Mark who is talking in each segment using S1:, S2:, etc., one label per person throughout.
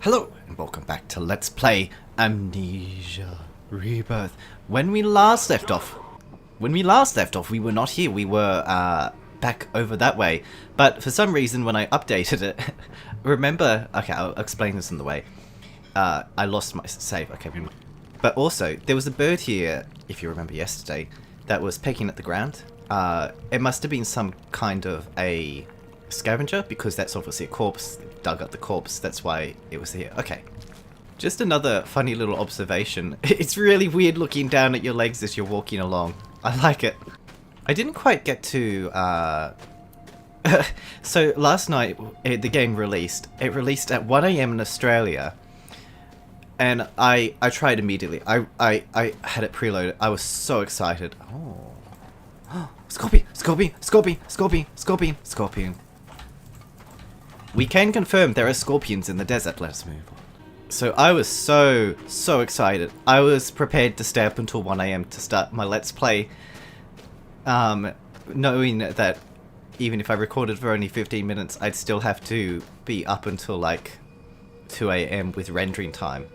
S1: Hello and welcome back to Let's Play Amnesia Rebirth. When we last left off, we were not here. We were back over that way. But for some reason, when I updated it, remember? Okay, I'll explain this in the way. I lost my save. Okay, but also there was a bird here, if you remember yesterday, that was pecking at the ground. It must have been some kind of a scavenger, because that's obviously a corpse. Dug up the corpse, that's why it was here. Okay, just another funny little observation. It's really weird looking down at your legs as you're walking along. I like it. I didn't quite get to so last night the game released. It released at 1 AM in Australia, and I tried immediately. I had it preloaded. I was so excited. Oh, scorpion, scorpion, scorpion, scorpion, scorpion, scorpion. We can confirm there are scorpions in the desert. Let's move on. So I was so excited. I was prepared to stay up until 1 AM to start my Let's Play, knowing that even if I recorded for only 15 minutes, I'd still have to be up until like 2 AM with rendering time.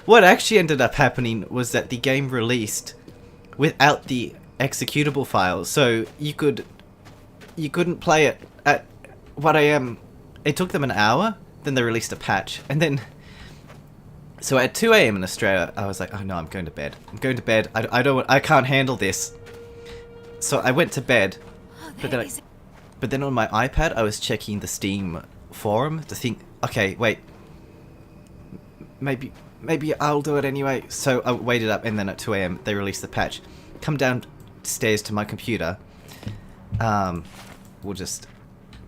S1: What actually ended up happening was that the game released without the executable files, so you couldn't play it at 1 AM. It took them an hour, then they released a patch, and then so at 2 AM in Australia, I was like, oh no, I'm going to bed. I'm going to bed. I can't handle this. So I went to bed, but then on my iPad, I was checking the Steam forum to think, okay, wait, maybe I'll do it anyway. So I waited up, and then at 2 AM they released the patch. Come downstairs to my computer. We'll just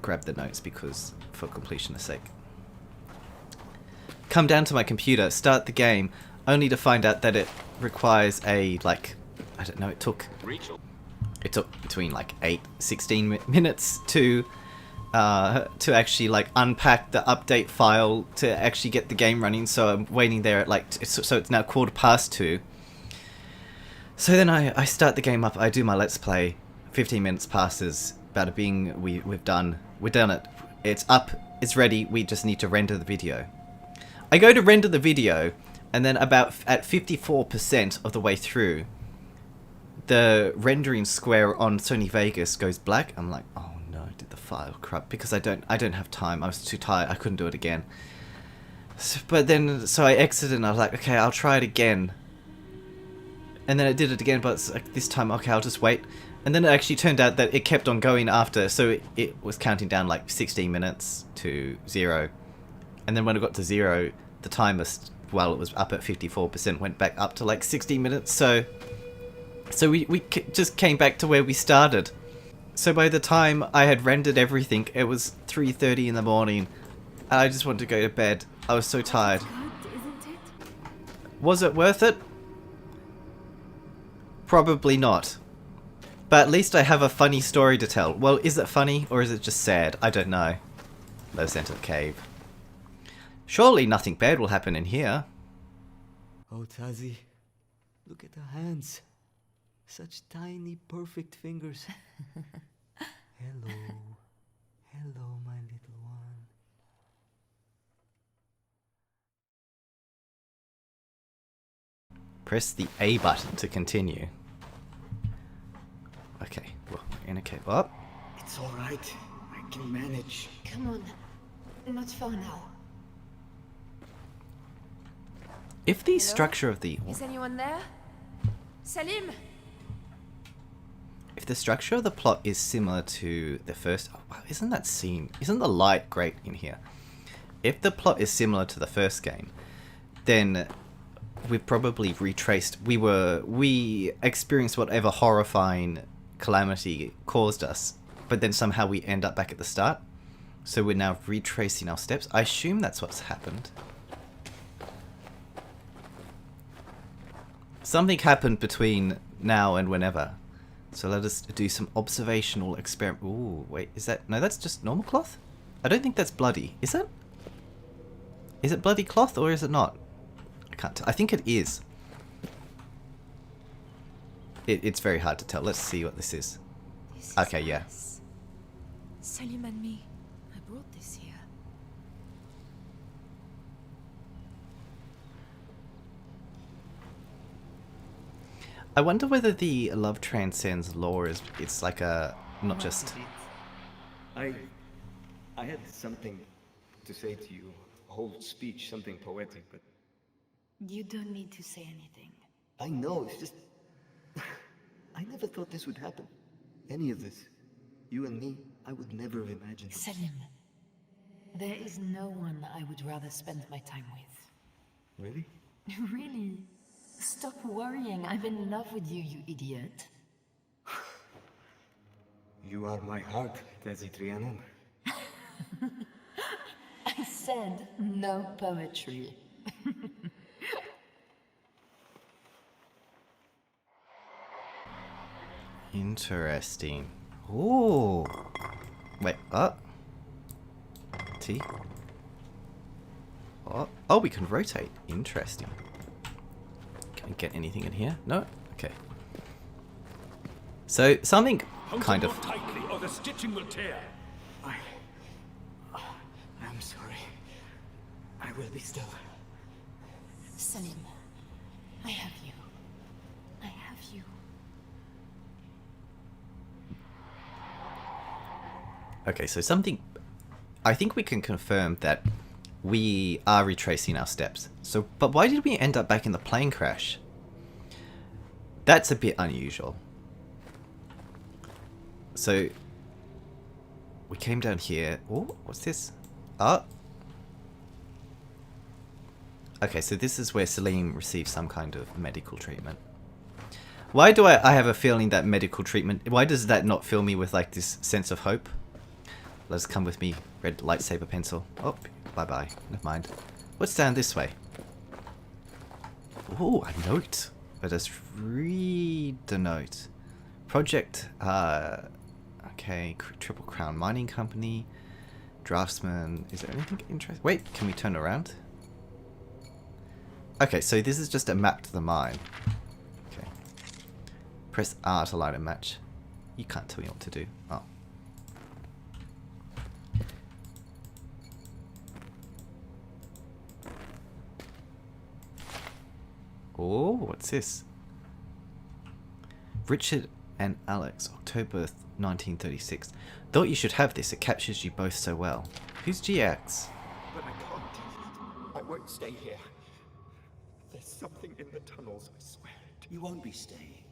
S1: grab the notes because for completion's sake. Come down to my computer, start the game, only to find out that it requires a, like, I don't know, it took between like 16 minutes to actually like unpack the update file to actually get the game running. So I'm waiting there at like, so it's now 2:15. So then I start the game up, I do my Let's Play, 15 minutes passes, about it being, we've done it, it's up, it's ready, we just need to render the video. I go to render the video, and then about at 54% of the way through, the rendering square on Sony Vegas goes black. I'm like, oh no, did the file corrupt? Because I don't have time, I was too tired, I couldn't do it again. So I exited and I was like, okay, I'll try it again. And then I did it again, but it's like, this time, okay, I'll just wait. And then it actually turned out that it kept on going after, so it was counting down like 16 minutes to 0. And then when it got to 0, the timer, while it was up at 54%, went back up to like 60 minutes. So we just came back to where we started. So by the time I had rendered everything, it was 3:30 in the morning. And I just wanted to go to bed. I was so tired. Was it worth it? Probably not. But at least I have a funny story to tell. Well, is it funny or is it just sad? I don't know. Let's enter the cave. Surely nothing bad will happen in here.
S2: Oh, Tazi, look at the hands. Such tiny, perfect fingers. Hello. Hello, my little one.
S1: Press the A button to continue. Okay, well, we're in a cave. Up.
S2: It's all right. I can manage.
S3: Come on. Not far now.
S1: If the
S3: Hello?
S1: structure of the...
S3: Is anyone there? Salim!
S1: If the structure of the plot is similar to the first... Oh, wow, isn't that scene... Isn't the light great in here? If the plot is similar to the first game, then we've probably retraced... We experienced whatever horrifying calamity caused us, but then somehow we end up back at the start. So we're now retracing our steps. I assume that's what's happened. Something happened between now and whenever. So let us do some observational experiment. Ooh, wait, is that... No, that's just normal cloth? I don't think that's bloody. Is it? Is it bloody cloth or is it not? I can't tell. I think it is. It's very hard to tell. Let's see what this is. Okay, yeah.
S3: Salim and me. I brought this here.
S1: I wonder whether the love transcends law is it's like a not just
S2: I had something to say to you. A whole speech, something poetic, but
S4: You don't need to say anything.
S2: I know, it's just... I never thought this would happen. Any of this. You and me, I would never have imagined it.
S4: Salim, there is no one I would rather spend my time with.
S2: Really?
S4: Really? Stop worrying. I'm in love with you, you idiot.
S2: You are my heart, Tezi Trianon.
S4: I said no poetry.
S1: interesting. Ooh. Wait, T. Oh, we can rotate. Interesting. Can we get anything in here? No? Okay. So, something kind of...
S5: tightly or the stitching will tear.
S2: I'm sorry. I will be still.
S4: Salim, I have you. I have you.
S1: Okay, so something... I think we can confirm that we are retracing our steps. So, but why did we end up back in the plane crash? That's a bit unusual. So, we came down here. Oh, what's this? Okay, so this is where Salim receives some kind of medical treatment. Why do I have a feeling that medical treatment... Why does that not fill me with like this sense of hope? Let's come with me, red lightsaber pencil. Oh, bye-bye. Never mind. What's down this way? Oh, a note. Let us read the note. Project, okay, Triple Crown Mining Company. Draftsman. Is there anything interesting? Wait, can we turn around? Okay, so this is just a map to the mine. Okay. Press R to light a match. You can't tell me what to do. Oh. Oh, what's this? Richard and Alex, October 1936. Thought you should have this, it captures you both so well. Who's GX?
S5: But I can't. I won't stay here. There's something in the tunnels, I swear it.
S6: You won't be staying.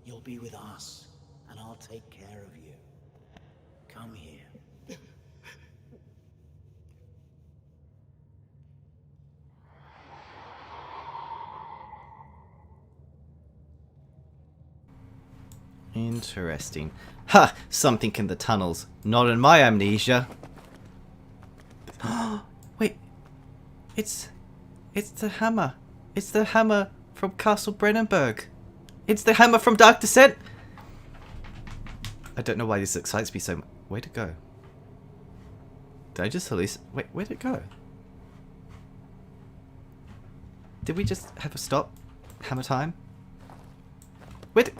S6: You'll be with us, and I'll take care of you. Come here.
S1: Interesting. Ha! Something in the tunnels. Not in my amnesia. Wait. It's the hammer. It's the hammer from Castle Brennenburg. It's the hammer from Dark Descent. I don't know why this excites me so much. Where'd it go? Did I just hallucinate? Wait, where'd it go? Did we just have a stop? Hammer time? Where'd it...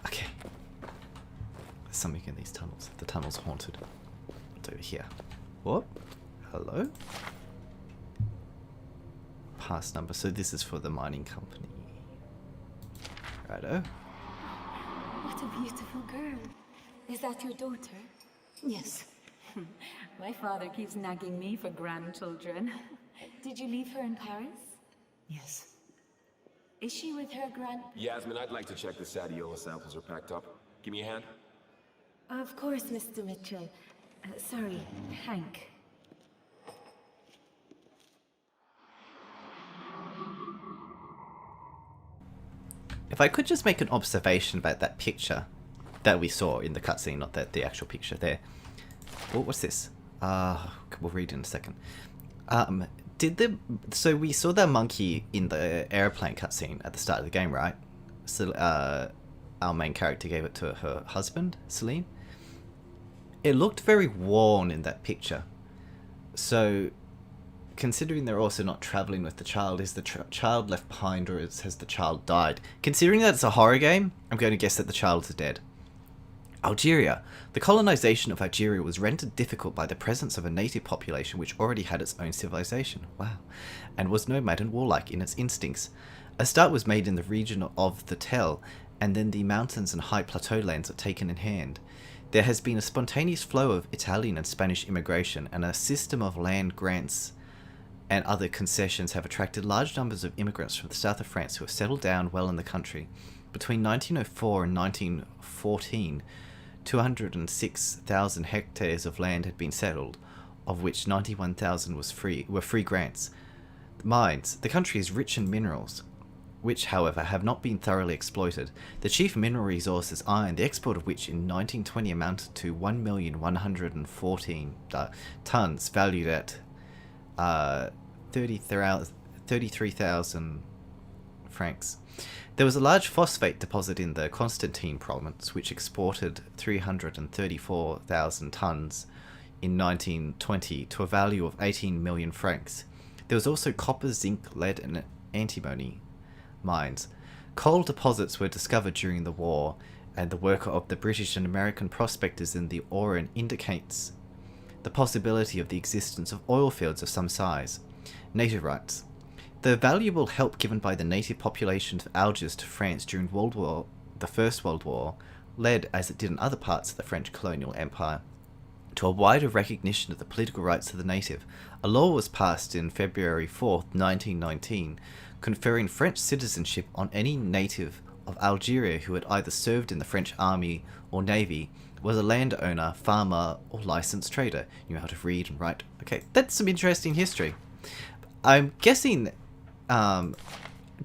S1: Okay. There's something in these tunnels. The tunnel's haunted. What's over here? What? Hello? Pass number. So this is for the mining company. Righto.
S4: What a beautiful girl. Is that your daughter?
S7: Yes. My father keeps nagging me for grandchildren.
S4: Did you leave her in Paris?
S7: Yes.
S4: Is she with her
S5: Yasmin, I'd like to check the Sadiola samples are packed up. Give me a hand.
S7: Of course, Mr. Mitchell. Sorry, Hank.
S1: If I could just make an observation about that picture that we saw in the cutscene, not the actual picture there. Oh, what's this? We'll read in a second. So we saw that monkey in the airplane cutscene at the start of the game, right? So our main character gave it to her husband, Celine. It looked very worn in that picture. So, considering they're also not traveling with the child, is the child left behind or has the child died? Considering that it's a horror game, I'm going to guess that the child is dead. Algeria. The colonization of Algeria was rendered difficult by the presence of a native population which already had its own civilization. Wow. And was nomad and warlike in its instincts. A start was made in the region of the Tell, and then the mountains and high plateau lands are taken in hand. There has been a spontaneous flow of Italian and Spanish immigration, and a system of land grants and other concessions have attracted large numbers of immigrants from the south of France who have settled down well in the country. Between 1904 and 1914, 206,000 hectares of land had been settled, of which 91,000 were free grants. Mines. The country is rich in minerals, which, however, have not been thoroughly exploited. The chief mineral resource is iron, the export of which in 1920 amounted to 1,114 tons, valued at 33,000 francs. There was a large phosphate deposit in the Constantine province, which exported 334,000 tons in 1920 to a value of 18 million francs. There was also copper, zinc, lead, and antimony mines. Coal deposits were discovered during the war, and the work of the British and American prospectors in the Orient indicates the possibility of the existence of oil fields of some size. Native rights. The valuable help given by the native populations of Algiers to France during the First World War led, as it did in other parts of the French colonial empire, to a wider recognition of the political rights of the native. A law was passed in February 4th, 1919, conferring French citizenship on any native of Algeria who had either served in the French army or navy, was a landowner, farmer, or licensed trader, knew how to read and write. Okay, that's some interesting history. I'm guessing,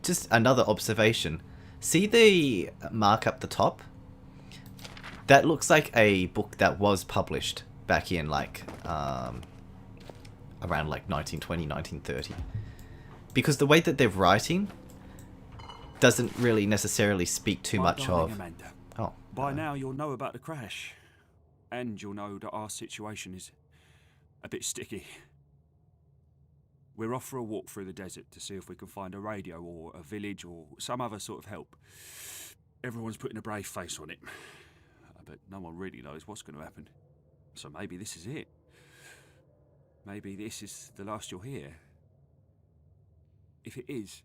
S1: just another observation. See the mark up the top? That looks like a book that was published back in like, around like 1920, 1930. Because the way that they're writing doesn't really necessarily speak too much of...
S8: Amanda,
S1: Oh.
S8: by now you'll know about the crash. And you'll know that our situation is a bit sticky. We're off for a walk through the desert to see if we can find a radio or a village or some other sort of help. Everyone's putting a brave face on it. But no one really knows what's going to happen. So maybe this is it. Maybe this is the last you'll hear. If it is,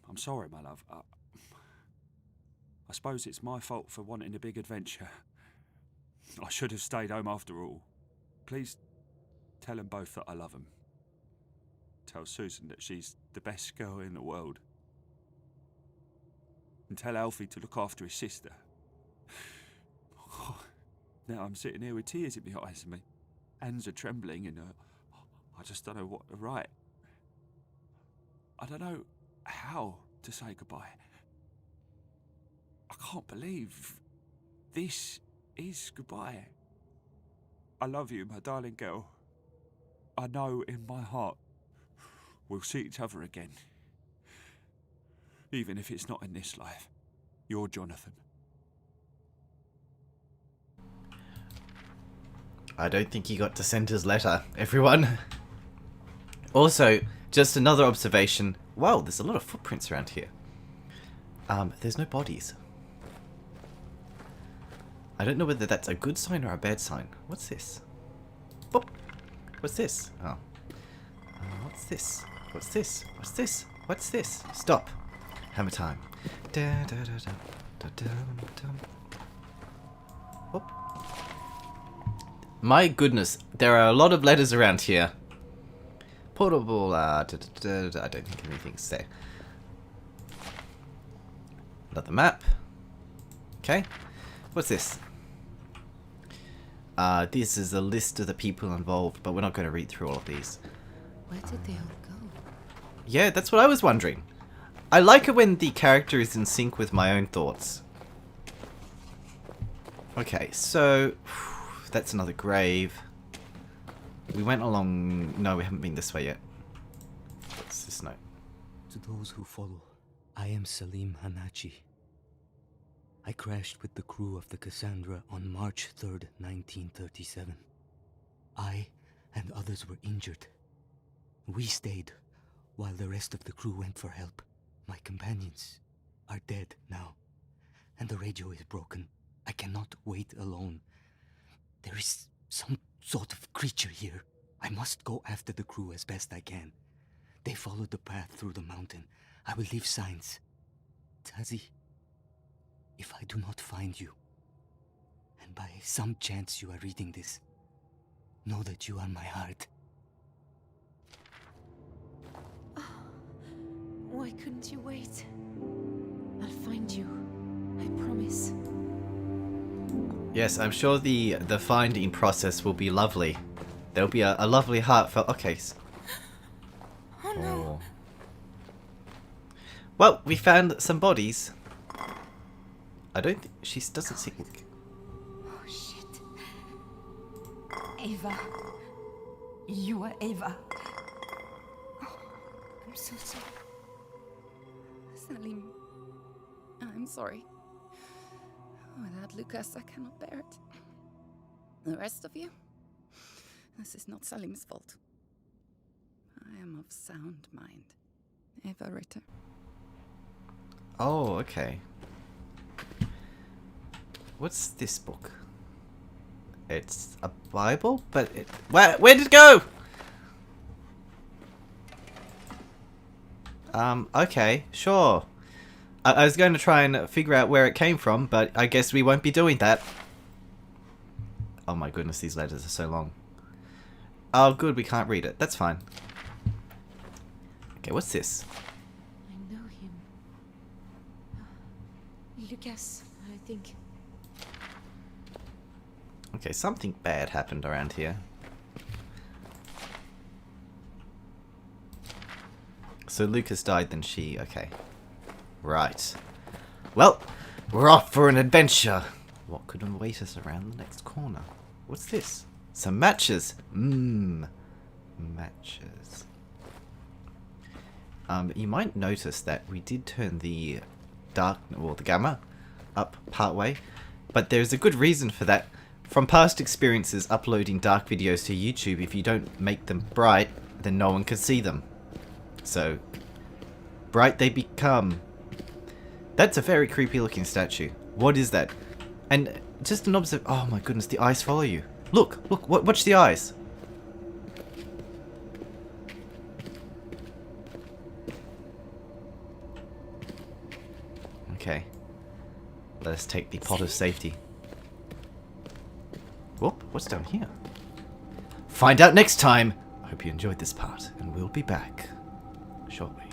S8: I'm sorry, my love. I suppose it's my fault for wanting a big adventure. I should have stayed home after all. Please tell them both that I love them. Tell Susan that she's the best girl in the world. And tell Alfie to look after his sister. Now I'm sitting here with tears in my eyes and my hands are trembling and I just don't know what to write. I don't know how to say goodbye. I can't believe this is goodbye. I love you, my darling girl. I know in my heart we'll see each other again. Even if it's not in this life. You're Jonathan.
S1: I don't think he got to send his letter, everyone. Also, just another observation. Wow, there's a lot of footprints around here. There's no bodies. I don't know whether that's a good sign or a bad sign. What's this? Boop. What's this? Oh. What's this? What's this? What's this? What's this? Stop. Hammer time. Da, da, da, da, da, da, da. Boop. My goodness, there are a lot of letters around here. Portable, I don't think anything's there. Another map. Okay. What's this? This is a list of the people involved, but we're not going to read through all of these.
S4: Where did they all go?
S1: Yeah, that's what I was wondering. I like it when the character is in sync with my own thoughts. Okay, so... that's another grave. We went along... No, we haven't been this way yet. What's this note?
S2: To those who follow, I am Salim Hanachi. I crashed with the crew of the Cassandra on March 3rd, 1937. I and others were injured. We stayed while the rest of the crew went for help. My companions are dead now, and the radio is broken. I cannot wait alone. There is some sort of creature here. I must go after the crew as best I can. They followed the path through the mountain. I will leave signs. Tazi, if I do not find you, and by some chance you are reading this, know that you are my heart.
S3: Why couldn't you wait? I'll find you. I promise.
S1: Yes, I'm sure the finding process will be lovely. There'll be a lovely heartfelt... Okay.
S3: Oh no.
S1: Well, we found some bodies. I don't think... She doesn't seem...
S7: Oh shit. Ava. You are Ava.
S3: I'm so sorry.
S9: Salim, I'm sorry. Without Lucas, I cannot bear it. The rest of you, this is not Salim's fault. I am of sound mind. Eva Ritter.
S1: Oh, okay. What's this book? It's a Bible, but it... Where did it go? Okay, sure. I was going to try and figure out where it came from, but I guess we won't be doing that. Oh my goodness, these letters are so long. Oh, good, we can't read it. That's fine. Okay, what's this?
S3: I know him. Lucas, I think.
S1: Okay, something bad happened around here. So Lucas died, then she... Okay. Right. Well, we're off for an adventure. What could await us around the next corner? What's this? Some matches. Matches. You might notice that we did turn the the gamma up partway, but there's a good reason for that. From past experiences uploading dark videos to YouTube, if you don't make them bright, then no one can see them. So, bright they become. That's a very creepy looking statue. What is that? And just an oh my goodness, the eyes follow you. Look, watch the eyes. Okay. Let us take the pot of safety. Whoop, what's down here? Find out next time! I hope you enjoyed this part, and we'll be back shortly.